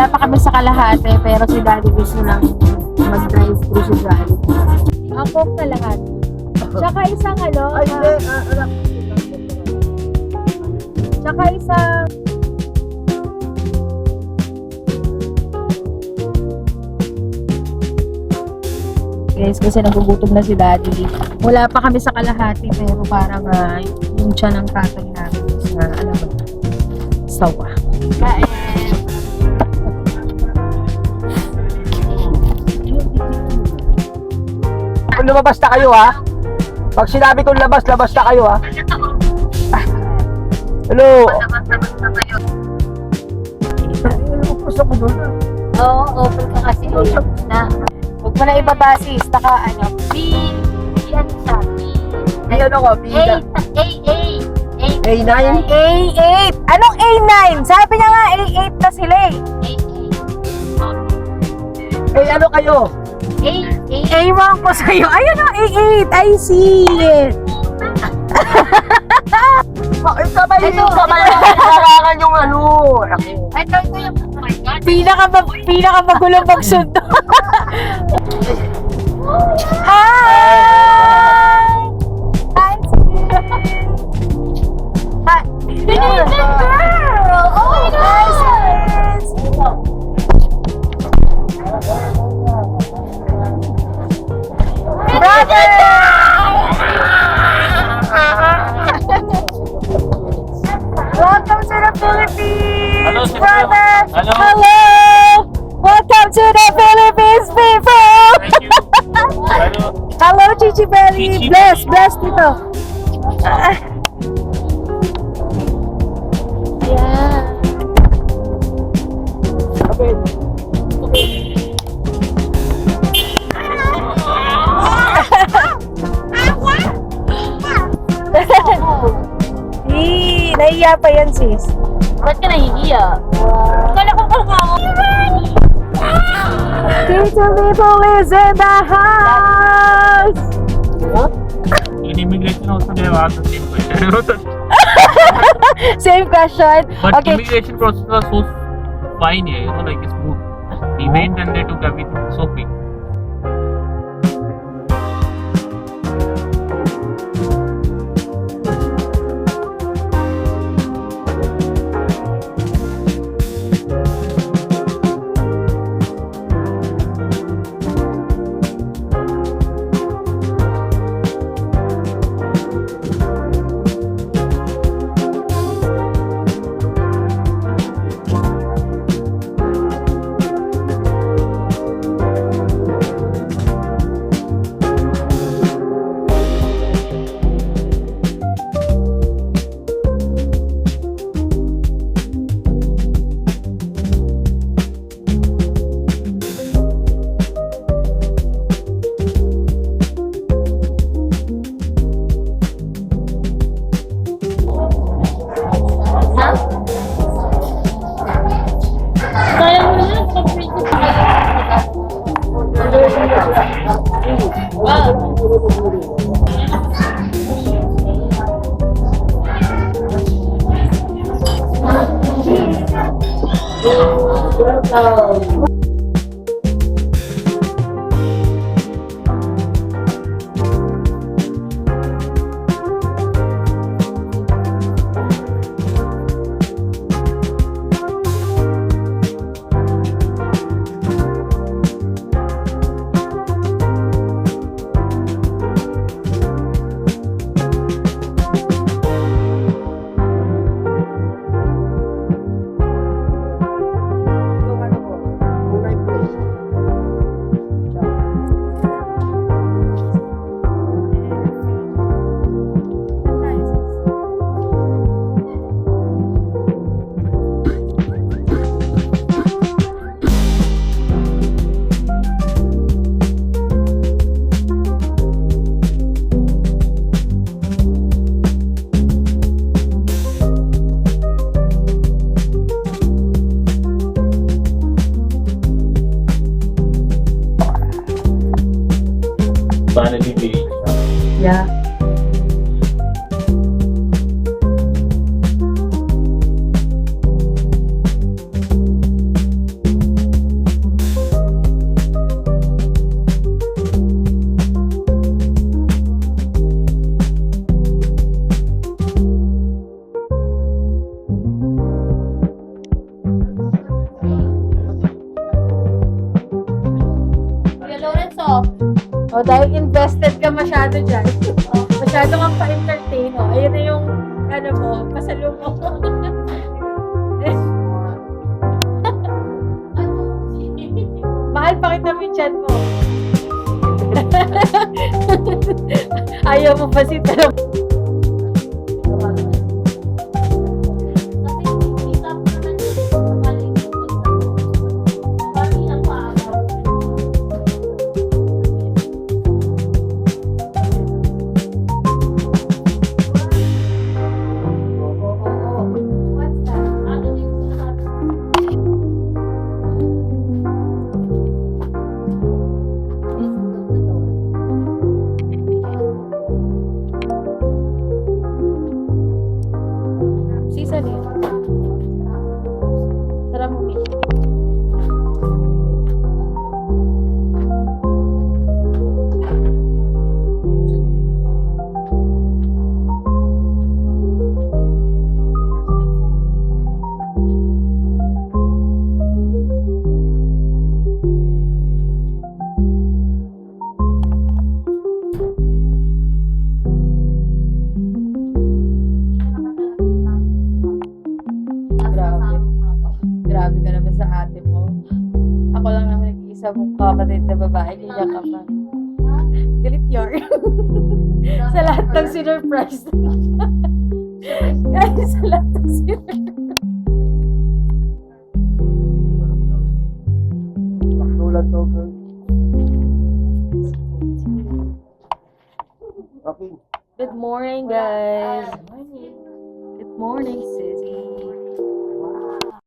Wala pa kami sa kalahati, pero si Daddy gusto nang mag-drive through si Jollibee. Ako kalahati. Tsaka isang tsaka isang guys, kasi nagugutom na si Daddy. Wala pa kami sa kalahati, pero parang yung tiyan ng tatay namin is sawa. Kain! Kung lumabas na kayo ha. Pag sinabi kong labas na kayo ha. Hello. Gusto ko doon. Oo, open ka kasi na. Huwag mo na ibaba sis, Ano ko? A9? A8! Anong A9? Sabi niya nga A8 na sila eh. Ano kayo? A1 ko sa'yo. Ayun o, A8. I see it. Sabay kailangan yung ano. Ito yung, oh my God. Pinakamagulong magsundo. Hi! Hi, sis! Hi! Girl! Oh my God! Sis! Brother! Welcome to the Philippines! Hello, sister. Brother! Hello. Hello! Welcome to the Philippines, people! Thank you. Hello. Hello, Chichi Belly! Chichi. Bless dito! Yeah. Nahiya pa yan, sis. Ba't ka nahihiya? Kala ko ako. Tito People is in the house! In immigration also they have asked the same question. Same question. But Okay. immigration process was so fine here, like smooth. We went and they took everything so quick. Kaya mo na, pag-print Finally we reached. Yeah. Invested ka masyado dyan. Masyado kang pa-entertain. Oh. Ayun na yung, ano mo, pasalubong mo. Mahal pa kita minsan mo. Ayaw mo pa si Taro. Season yun. Sarap mo, Miss. Grabe ka naman sa ate mo. Ako lang naman nag-iisa mong kapatid na babae. Ganyan ka pa. Galit yarn. Sa lahat ng sinurprise. Guys, sa lahat ng sinurprise. Tulad to, girl. Okay. Good morning, guys. Good morning, sis.